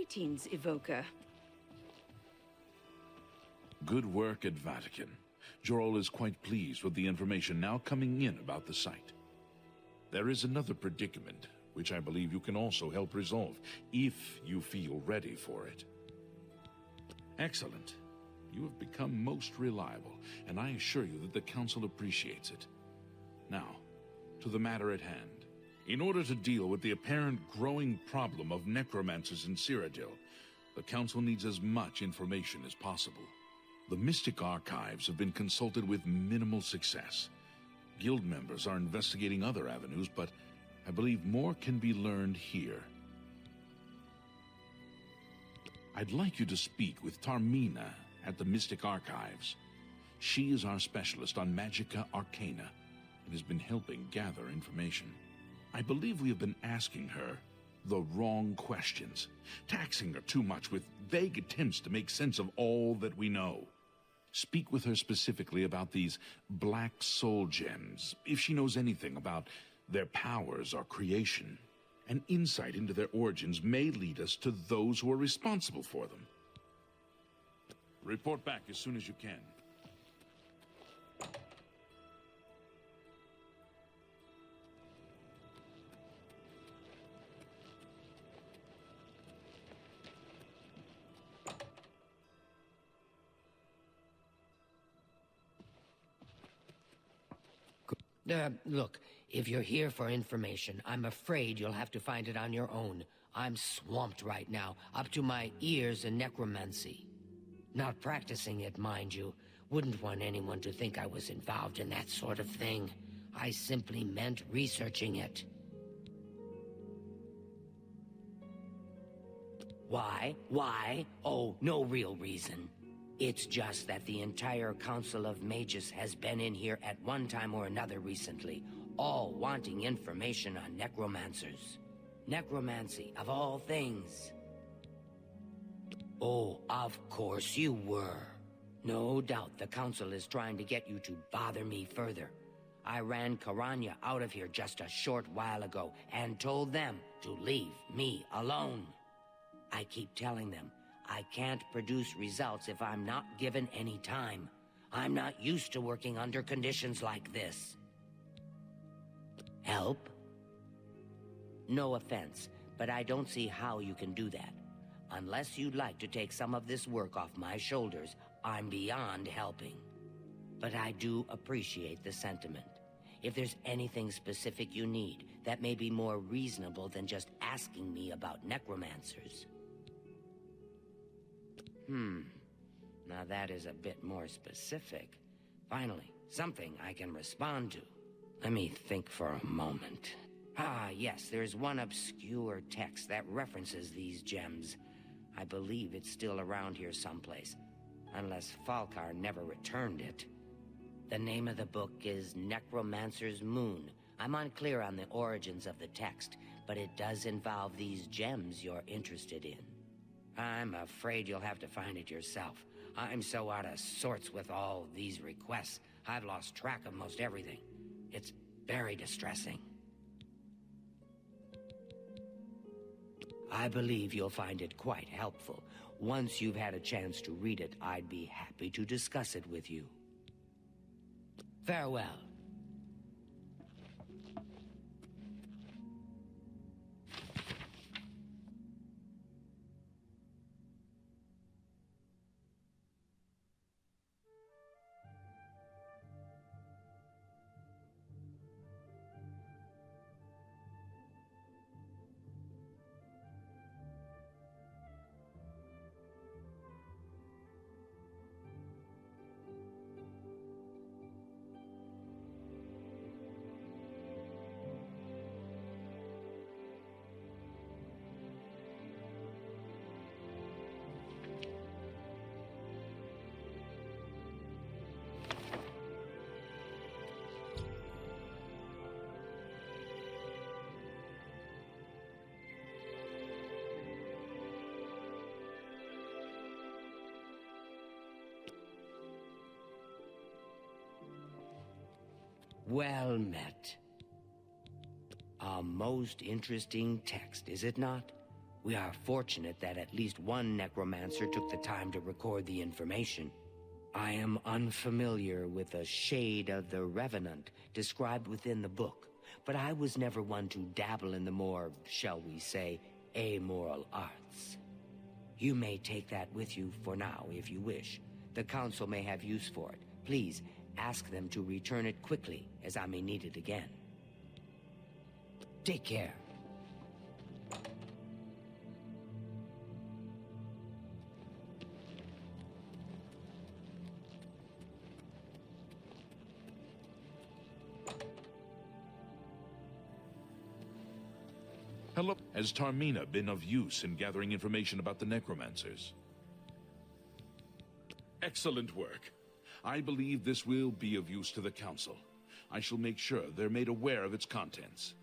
Greetings, Evoker. Good work at Vatican. Jorol is quite pleased with the information now coming in about the site. There is another predicament, which I believe you can also help resolve, if you feel ready for it. Excellent. You have become most reliable, and I assure you that the Council appreciates it. Now, to the matter at hand. In order to deal with the apparent growing problem of necromancers in Cyrodiil, the Council needs as much information as possible. The Mystic Archives have been consulted with minimal success. Guild members are investigating other avenues, but I believe more can be learned here. I'd like you to speak with Tarmina at the Mystic Archives. She is our specialist on Magica Arcana and has been helping gather information. I believe we have been asking her the wrong questions, taxing her too much with vague attempts to make sense of all that we know. Speak with her specifically about these black soul gems, if she knows anything about their powers or creation. An insight into their origins may lead us to those who are responsible for them. Report back as soon as you can. Look, if you're here for information, I'm afraid you'll have to find it on your own. I'm swamped right now, up to my ears in necromancy. Not practicing it, mind you. Wouldn't want anyone to think I was involved in that sort of thing. I simply meant researching it. Why? Why? Oh, no real reason. It's just that the entire Council of Mages has been in here at one time or another recently, all wanting information on necromancers. Necromancy, of all things. Oh, of course you were. No doubt the Council is trying to get you to bother me further. I ran Karanya out of here just a short while ago and told them to leave me alone. I keep telling them I can't produce results if I'm not given any time. I'm not used to working under conditions like this. Help? No offense, but I don't see how you can do that. Unless you'd like to take some of this work off my shoulders, I'm beyond helping. But I do appreciate the sentiment. If there's anything specific you need, that may be more reasonable than just asking me about necromancers. Now that is a bit more specific. Finally, something I can respond to. Let me think for a moment. Ah, yes, there's one obscure text that references these gems. I believe it's still around here someplace, unless Falkar never returned it. The name of the book is Necromancer's Moon. I'm unclear on the origins of the text, but it does involve these gems you're interested in. I'm afraid you'll have to find it yourself. I'm so out of sorts with all these requests, I've lost track of most everything. It's very distressing. I believe you'll find it quite helpful. Once you've had a chance to read it, I'd be happy to discuss it with you. Farewell. Well met. A most interesting text, is it not? We are fortunate that at least one necromancer took the time to record the information. I am unfamiliar with the shade of the Revenant described within the book, but I was never one to dabble in the more, shall we say, amoral arts. You may take that with you for now, if you wish. The Council may have use for it. Please, ask them to return it quickly, as I may need it again. Take care. Hello. Has Tarmina been of use in gathering information about the Necromancers? Excellent work. I believe this will be of use to the Council. I shall make sure they're made aware of its contents.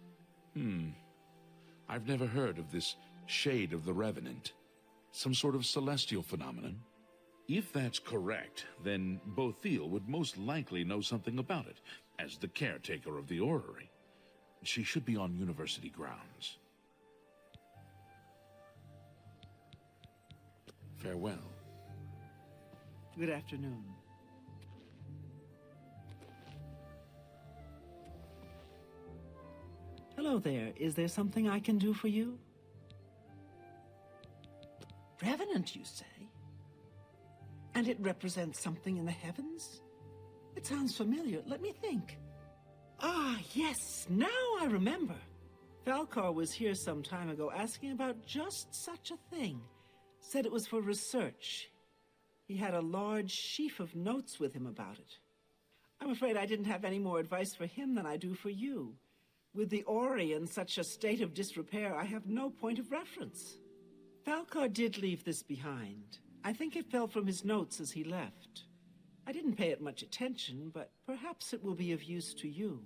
I've never heard of this Shade of the Revenant. Some sort of celestial phenomenon? If that's correct, then Bothil would most likely know something about it, as the caretaker of the orrery. She should be on university grounds. Farewell. Good afternoon. Hello there. Is there something I can do for you? Revenant, you say? And it represents something in the heavens? It sounds familiar. Let me think. Ah, yes. Now I remember. Falcar was here some time ago asking about just such a thing. Said it was for research. He had a large sheaf of notes with him about it. I'm afraid I didn't have any more advice for him than I do for you. With the Ori in such a state of disrepair, I have no point of reference. Falcar did leave this behind. I think it fell from his notes as he left. I didn't pay it much attention, but perhaps it will be of use to you.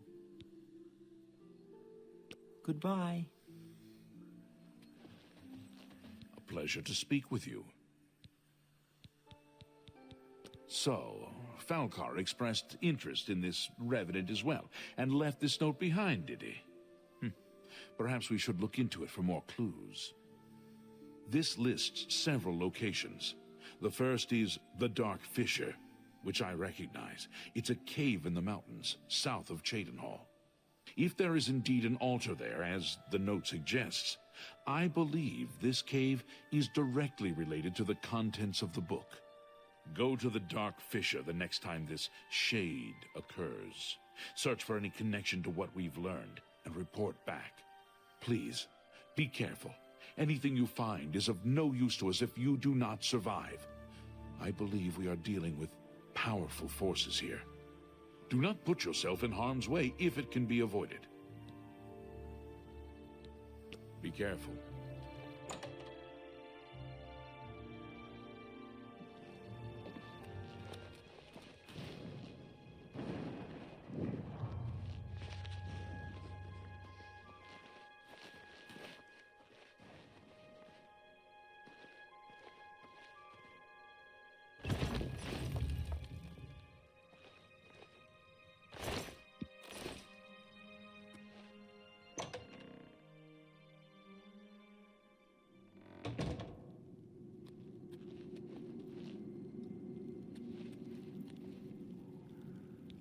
Goodbye. A pleasure to speak with you. So, Falcar expressed interest in this Revenant as well, and left this note behind, did he? Perhaps we should look into it for more clues. This lists several locations. The first is the Dark Fissure, which I recognize. It's a cave in the mountains, south of Cheydinhal. If there is indeed an altar there, as the note suggests, I believe this cave is directly related to the contents of the book. Go to the Dark Fissure the next time this shade occurs. Search for any connection to what we've learned, and report back. Please, be careful. Anything you find is of no use to us if you do not survive. I believe we are dealing with powerful forces here. Do not put yourself in harm's way if it can be avoided. Be careful.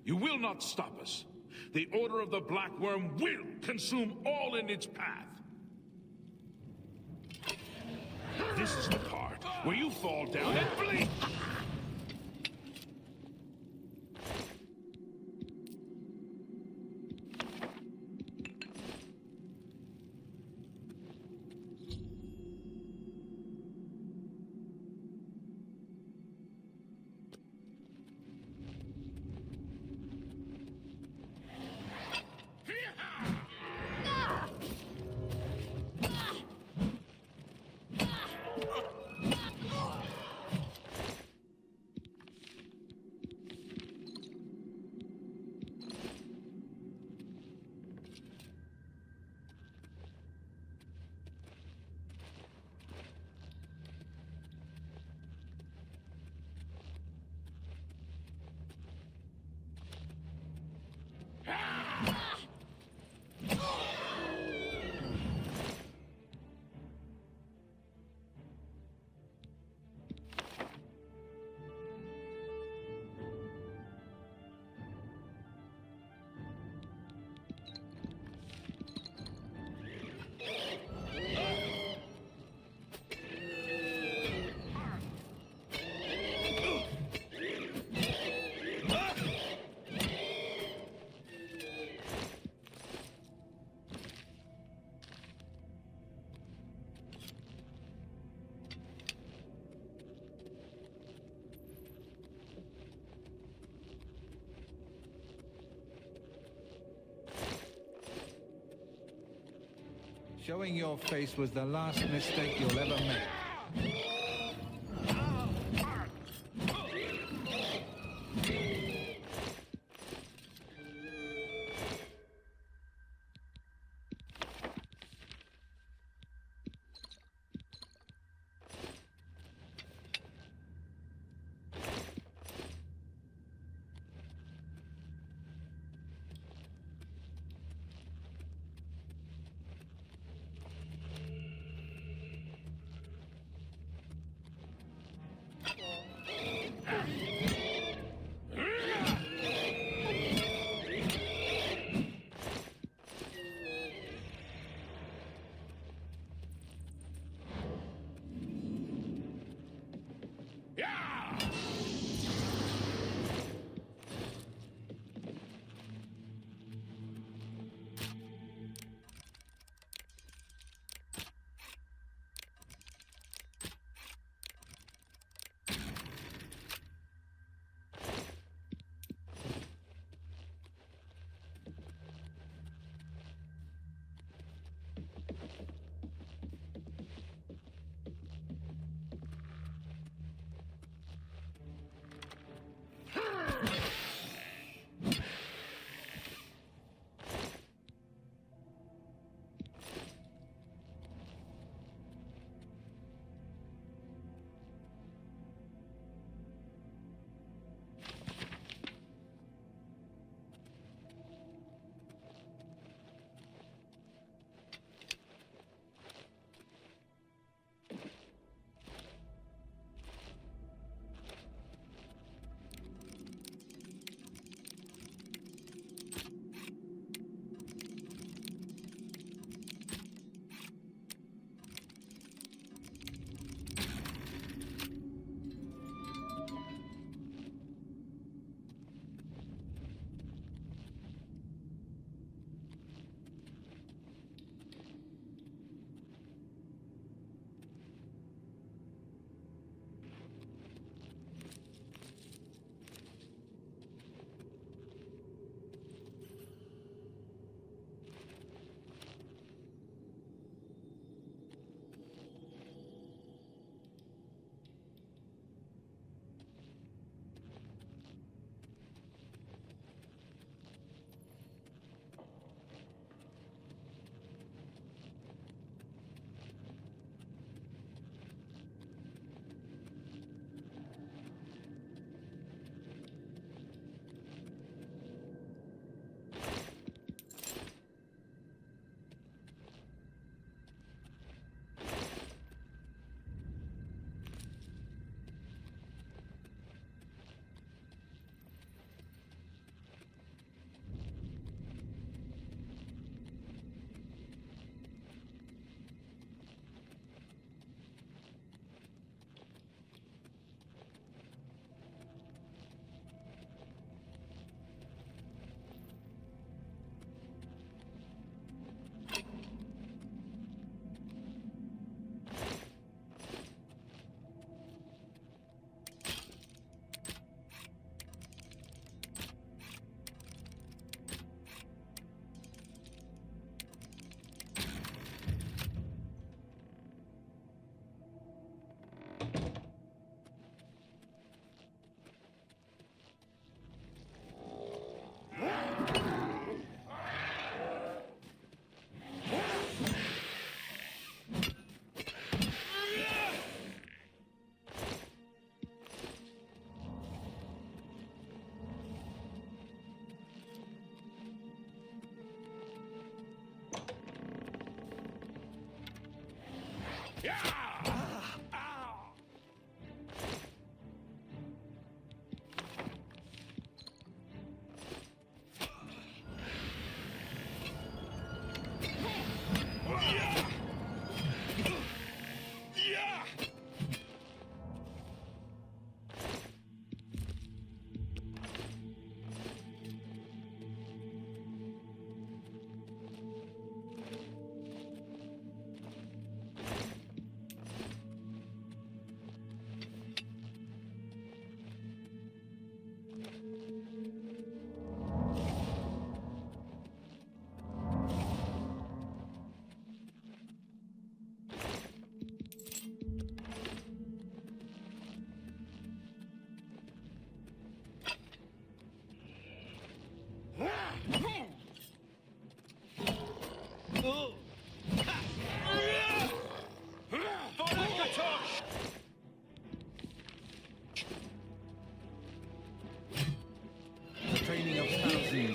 You will not stop us. The Order of the Black Worm will consume all in its path. This is the part where you fall down and bleed. Showing your face was the last mistake you'll ever make.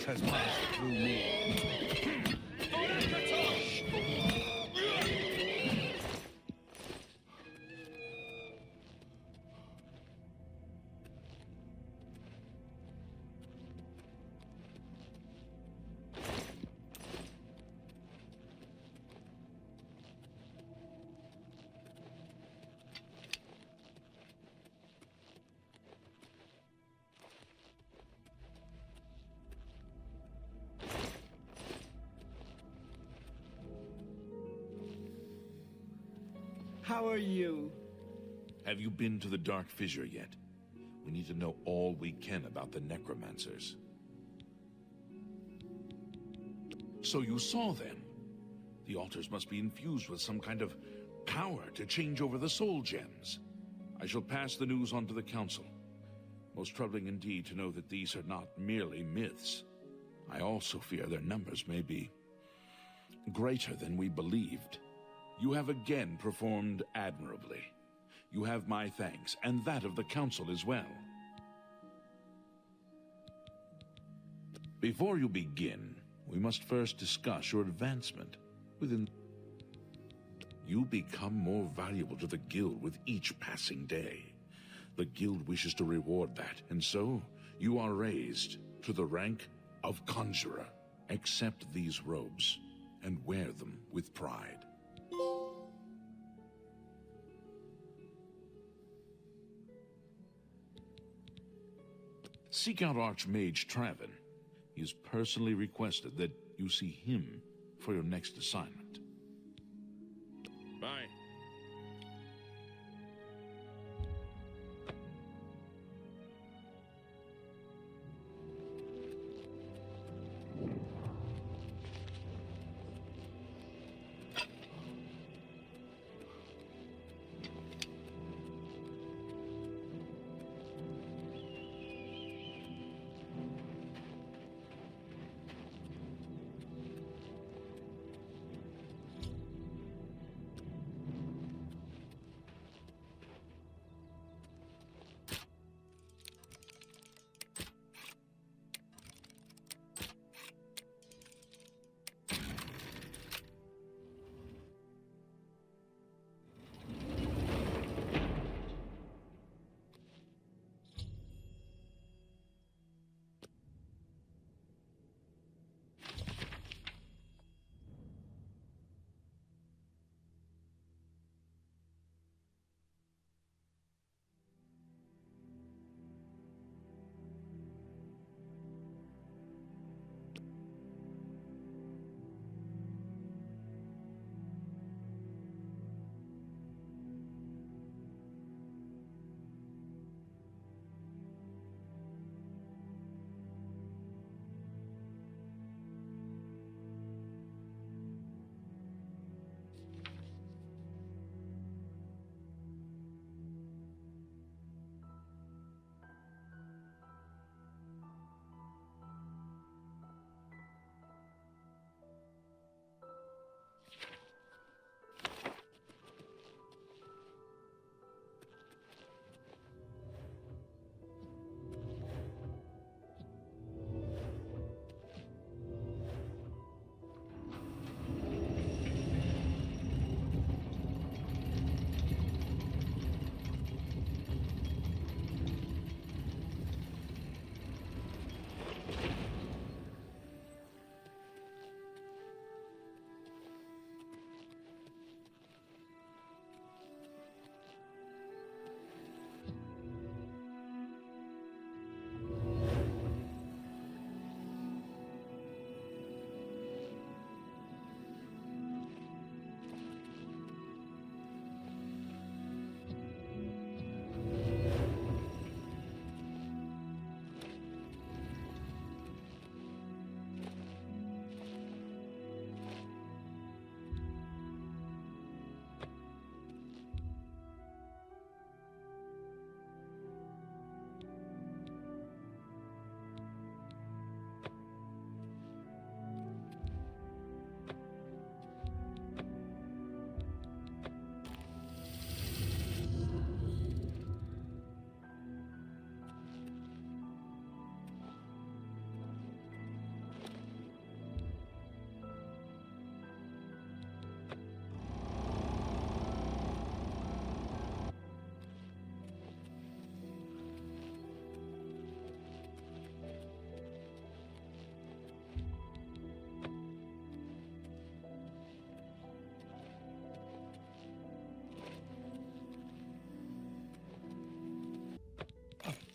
has passed through me. How are you? Have you been to the Dark Fissure yet? We need to know all we can about the Necromancers. So you saw them? The altars must be infused with some kind of power to change over the soul gems. I shall pass the news on to the Council. Most troubling indeed to know that these are not merely myths. I also fear their numbers may be greater than we believed. You have again performed admirably. You have my thanks, and that of the Council as well. Before you begin, we must first discuss your advancement within... You become more valuable to the Guild with each passing day. The Guild wishes to reward that, and so you are raised to the rank of Conjurer. Accept these robes and wear them with pride. Seek out Archmage Traven. He has personally requested that you see him for your next assignment. Bye.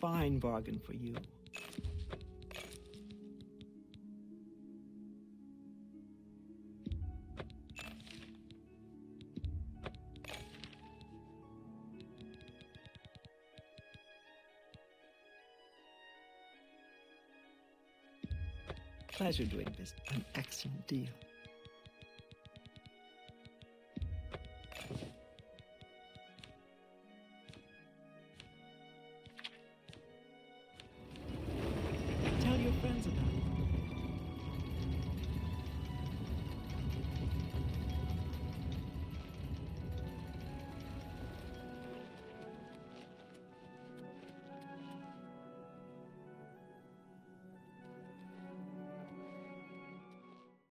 fine bargain for you. Pleasure doing business. An excellent deal. Tell your friends about it.